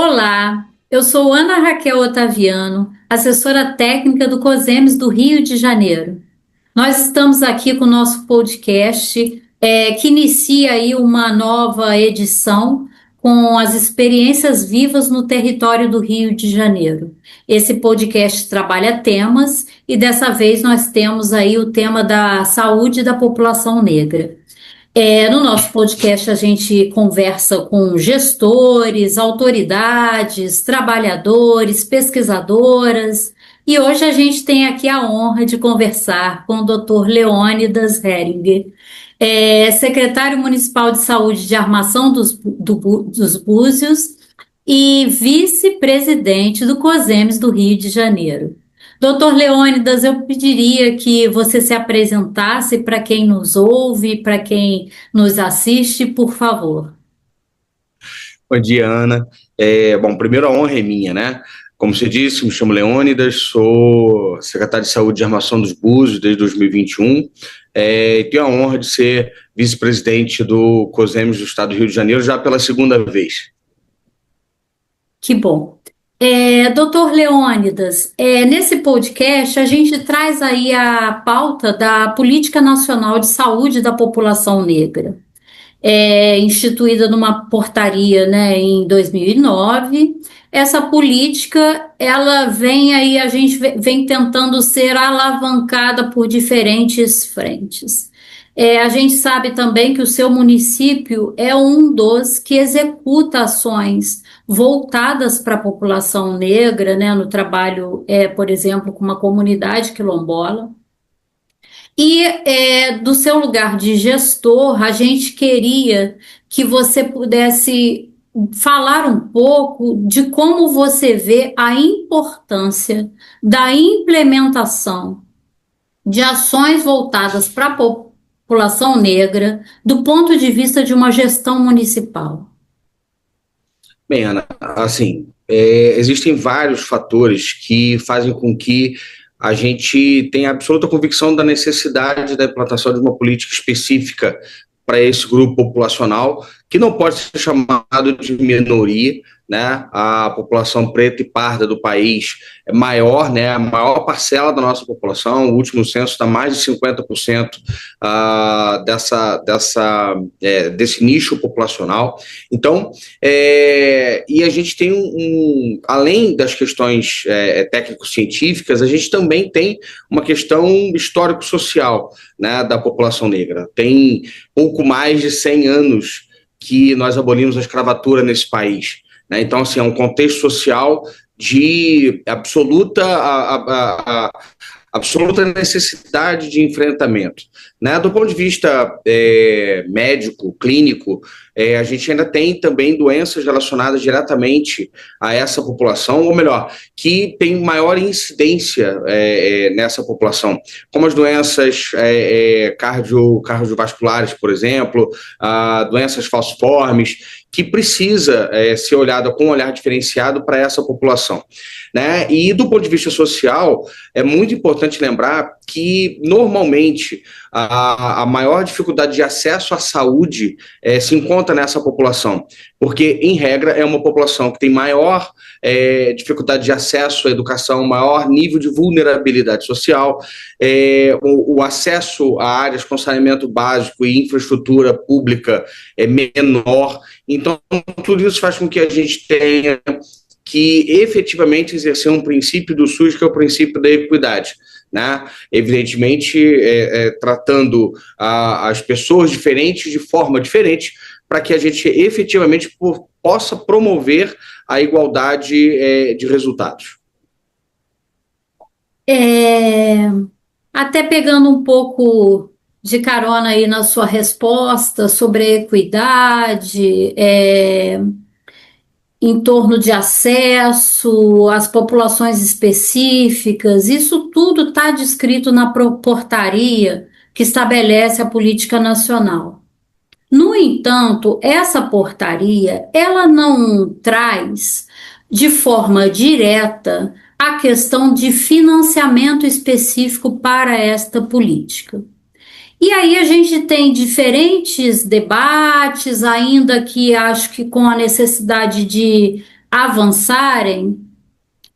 Olá, eu sou Ana Raquel Otaviano, assessora técnica do COSEMES do Rio de Janeiro. Nós estamos aqui com o nosso podcast, que inicia aí uma nova edição com as experiências vivas no território do Rio de Janeiro. Esse podcast trabalha temas e dessa vez nós temos aí o tema da saúde da população negra. No nosso podcast, a gente conversa com gestores, autoridades, trabalhadores, pesquisadoras, e hoje a gente tem aqui a honra de conversar com o Dr. Leônidas Heringer, secretário municipal de saúde de Armação dos Búzios e vice-presidente do COSEMES do Rio de Janeiro. Doutor Leônidas, eu pediria que você se apresentasse para quem nos ouve, para quem nos assiste, por favor. Bom dia, Ana. Primeiro a honra é minha, né? Como você disse, me chamo Leônidas, sou secretário de Saúde de Armação dos Búzios desde 2021 e tenho a honra de ser vice-presidente do COSEMES do Estado do Rio de Janeiro já pela segunda vez. Que bom. Doutor Leônidas, nesse podcast a gente traz aí a pauta da Política Nacional de Saúde da População Negra, instituída numa portaria, né, em 2009. Essa política, ela vem aí, a gente vem tentando ser alavancada por diferentes frentes. A gente sabe também que o seu município é um dos que executa ações voltadas para a população negra, né, no trabalho, por exemplo, com uma comunidade quilombola. E do seu lugar de gestor, a gente queria que você pudesse falar um pouco de como você vê a importância da implementação de ações voltadas para a população negra do ponto de vista de uma gestão municipal. Bem, Ana, assim, existem vários fatores que fazem com que a gente tenha absoluta convicção da necessidade da implantação de uma política específica para esse grupo populacional, que não pode ser chamado de minoria, né? A população preta e parda do país é maior, né? A maior parcela da nossa população, o último censo está mais de 50% desse nicho populacional. Então, e a gente tem além das questões técnico-científicas, a gente também tem uma questão histórico-social, né, da população negra. Tem pouco mais de 100 anos que nós abolimos a escravatura nesse país, né? Então, assim, é um contexto social de absoluta necessidade de enfrentamento, né? Do ponto de vista médico, clínico, a gente ainda tem também doenças relacionadas diretamente a essa população, ou melhor, que tem maior incidência nessa população, como as doenças cardiovasculares, por exemplo, doenças falciformes, que precisa ser olhada com um olhar diferenciado para essa população, né? E do ponto de vista social, é muito importante lembrar que, normalmente, a maior dificuldade de acesso à saúde se encontra nessa população, porque, em regra, é uma população que tem maior dificuldade de acesso à educação, maior nível de vulnerabilidade social, o acesso a áreas com saneamento básico e infraestrutura pública é menor. Então, tudo isso faz com que a gente tenha que efetivamente exercer um princípio do SUS, que é o princípio da equidade, né? Evidentemente, tratando as pessoas diferentes de forma diferente, para que a gente efetivamente possa promover a igualdade de resultados. Até pegando um pouco de carona aí na sua resposta sobre a equidade, em torno de acesso às populações específicas, isso tudo está descrito na portaria que estabelece a política nacional. No entanto, essa portaria, ela não traz de forma direta a questão de financiamento específico para esta política. E aí a gente tem diferentes debates, ainda que acho que com a necessidade de avançarem,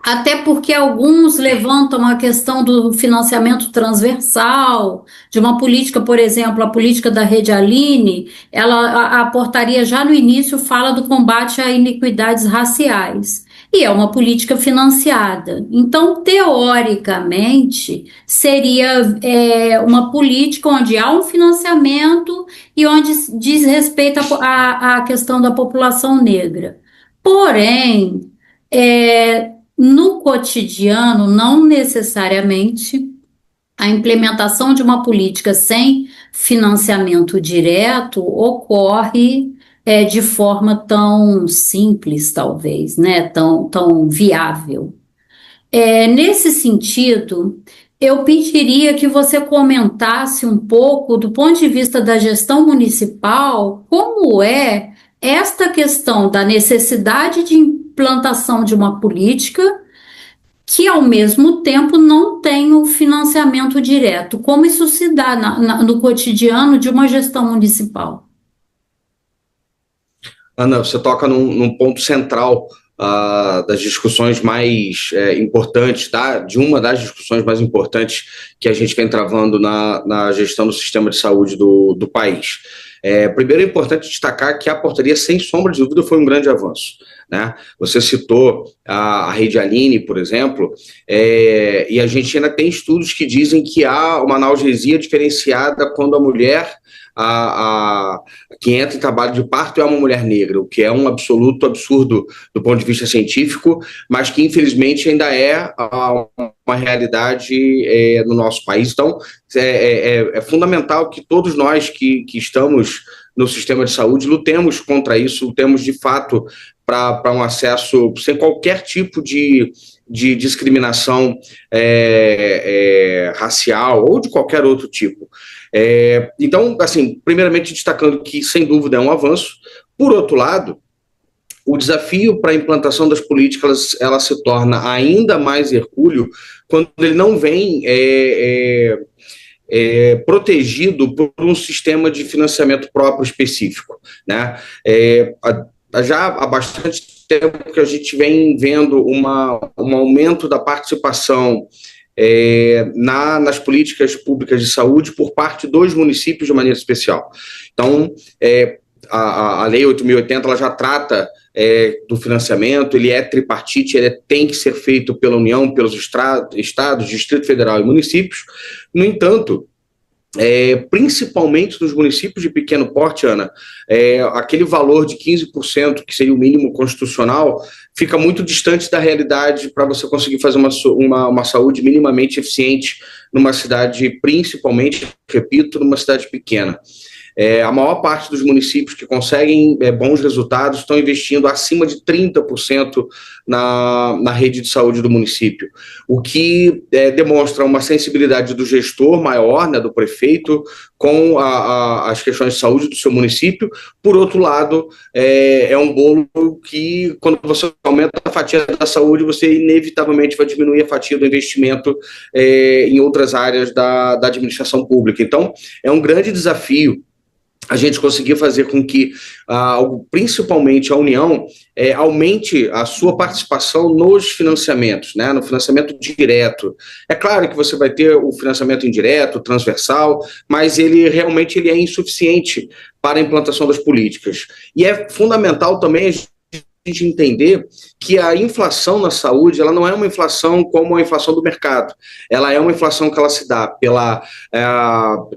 até porque alguns levantam a questão do financiamento transversal, de uma política, por exemplo, a política da Rede Aline, a portaria já no início fala do combate a iniquidades raciais. E é uma política financiada. Então, teoricamente, seria uma política onde há um financiamento e onde diz respeito à questão da população negra. Porém, no cotidiano, não necessariamente a implementação de uma política sem financiamento direto ocorre de forma tão simples, talvez, né? Tão viável. Nesse sentido, eu pediria que você comentasse um pouco, do ponto de vista da gestão municipal, como é esta questão da necessidade de implantação de uma política que, ao mesmo tempo, não tem o financiamento direto. Como isso se dá no cotidiano de uma gestão municipal? Ana, você toca num ponto central das discussões mais importantes, de uma das discussões mais importantes que a gente vem travando na gestão do sistema de saúde do país. Primeiro é importante destacar que a portaria, sem sombra de dúvida, foi um grande avanço, né? Você citou a Rede Aline, por exemplo, e a gente ainda tem estudos que dizem que há uma analgesia diferenciada quando a mulher que entra em trabalho de parto é uma mulher negra, o que é um absoluto absurdo do ponto de vista científico, mas que infelizmente ainda é uma realidade no nosso país. Então, é fundamental que todos nós que estamos no sistema de saúde lutemos contra isso, lutemos de fato para um acesso sem qualquer tipo de discriminação racial ou de qualquer outro tipo. Então, assim, primeiramente destacando que, sem dúvida, é um avanço. Por outro lado, o desafio para a implantação das políticas ela se torna ainda mais hercúleo quando ele não vem protegido por um sistema de financiamento próprio específico, né? Já há bastante tempo que a gente vem vendo um aumento da participação nas políticas públicas de saúde por parte dos municípios de maneira especial. Então, a Lei 8.080 ela já trata do financiamento, ele é tripartite, ele tem que ser feito pela União, pelos estados, Distrito Federal e municípios. No entanto, principalmente nos municípios de pequeno porte, Ana, aquele valor de 15%, que seria o mínimo constitucional, fica muito distante da realidade para você conseguir fazer uma saúde minimamente eficiente numa cidade, principalmente, repito, numa cidade pequena. A maior parte dos municípios que conseguem bons resultados estão investindo acima de 30% na rede de saúde do município, o que demonstra uma sensibilidade do gestor maior, né, do prefeito, com as questões de saúde do seu município. Por outro lado, é um bolo que, quando você aumenta a fatia da saúde, você inevitavelmente vai diminuir a fatia do investimento em outras áreas da administração pública. Então, é um grande desafio a gente conseguir fazer com que, principalmente a União, aumente a sua participação nos financiamentos, né, no financiamento direto. É claro que você vai ter o financiamento indireto, transversal, mas ele realmente é insuficiente para a implantação das políticas. E é fundamental também a gente entender que a inflação na saúde ela não é uma inflação como a inflação do mercado. Ela é uma inflação que ela se dá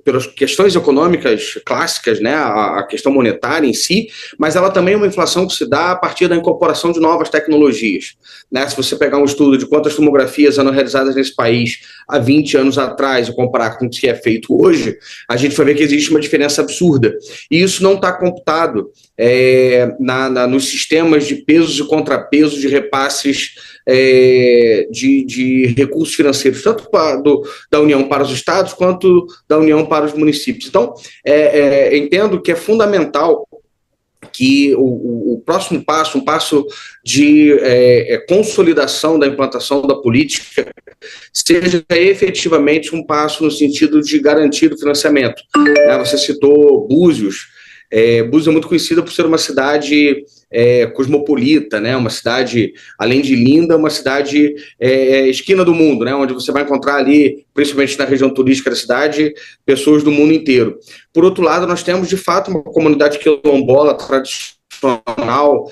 pelas questões econômicas clássicas, né, a questão monetária em si, mas ela também é uma inflação que se dá a partir da incorporação de novas tecnologias, né? Se você pegar um estudo de quantas tomografias eram realizadas nesse país há 20 anos atrás e comparar com o que é feito hoje, a gente vai ver que existe uma diferença absurda. E isso não está computado nos sistemas de pesos e contrapesos de repasses de recursos financeiros, tanto da União para os estados, quanto da União para os municípios. Então, entendo que é fundamental que o próximo passo, um passo de consolidação da implantação da política, seja efetivamente um passo no sentido de garantir o financiamento. Você citou Búzios. Búzios é muito conhecida por ser uma cidade cosmopolita, né? Uma cidade, além de linda, uma cidade esquina do mundo, né? Onde você vai encontrar ali, principalmente na região turística da cidade, pessoas do mundo inteiro. Por outro lado, nós temos, de fato, uma comunidade quilombola tradicional,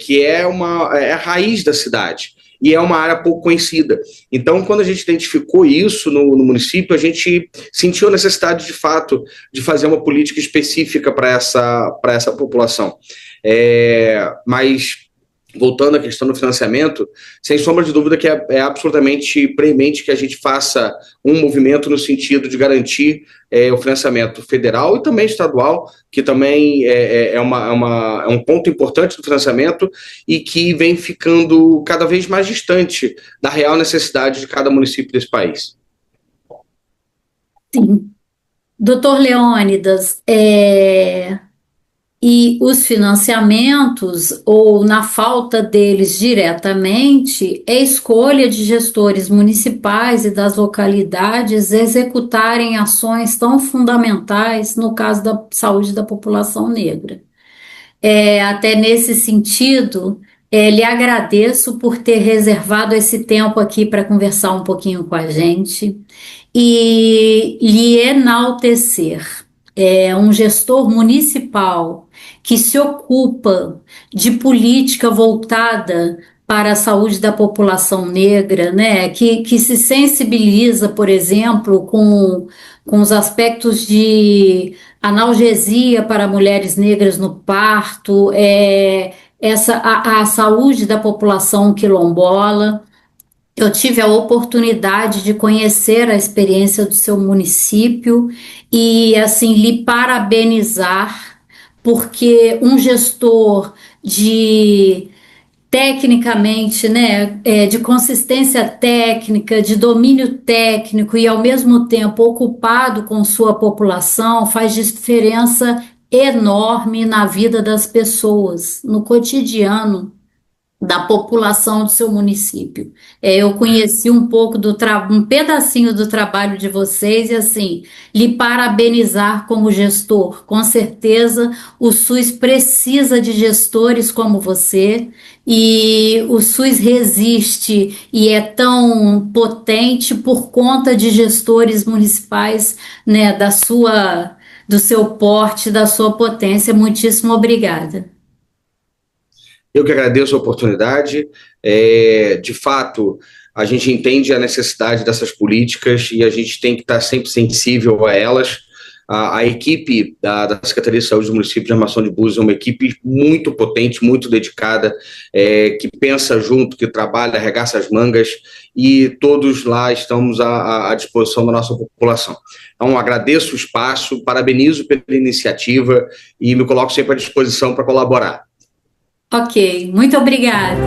que é a raiz da cidade. E é uma área pouco conhecida. Então, quando a gente identificou isso no município, a gente sentiu a necessidade, de fato, de fazer uma política específica para essa população. Mas, voltando à questão do financiamento, sem sombra de dúvida que é absolutamente premente que a gente faça um movimento no sentido de garantir o financiamento federal e também estadual, que também é um ponto importante do financiamento e que vem ficando cada vez mais distante da real necessidade de cada município desse país. Sim. Doutor Leônidas, e os financiamentos, ou na falta deles diretamente, é escolha de gestores municipais e das localidades executarem ações tão fundamentais no caso da saúde da população negra. Até nesse sentido, lhe agradeço por ter reservado esse tempo aqui para conversar um pouquinho com a gente e lhe enaltecer. Um gestor municipal que se ocupa de política voltada para a saúde da população negra, né, que se sensibiliza, por exemplo, com os aspectos de analgesia para mulheres negras no parto, a saúde da população quilombola. Eu tive a oportunidade de conhecer a experiência do seu município e, assim, lhe parabenizar, porque um gestor de tecnicamente, né, de consistência técnica, de domínio técnico e ao mesmo tempo ocupado com sua população faz diferença enorme na vida das pessoas, no cotidiano da população do seu município. Eu conheci um pouco um pedacinho do trabalho de vocês e assim, lhe parabenizar como gestor. Com certeza o SUS precisa de gestores como você e o SUS resiste e é tão potente por conta de gestores municipais, né, do seu porte, da sua potência. Muitíssimo obrigada. Eu que agradeço a oportunidade. De fato, a gente entende a necessidade dessas políticas e a gente tem que estar sempre sensível a elas. A equipe da Secretaria de Saúde do município de Armação de Búzios é uma equipe muito potente, muito dedicada, que pensa junto, que trabalha, arregaça as mangas, e todos lá estamos à disposição da nossa população. Então, agradeço o espaço, parabenizo pela iniciativa e me coloco sempre à disposição para colaborar. Ok, muito obrigada.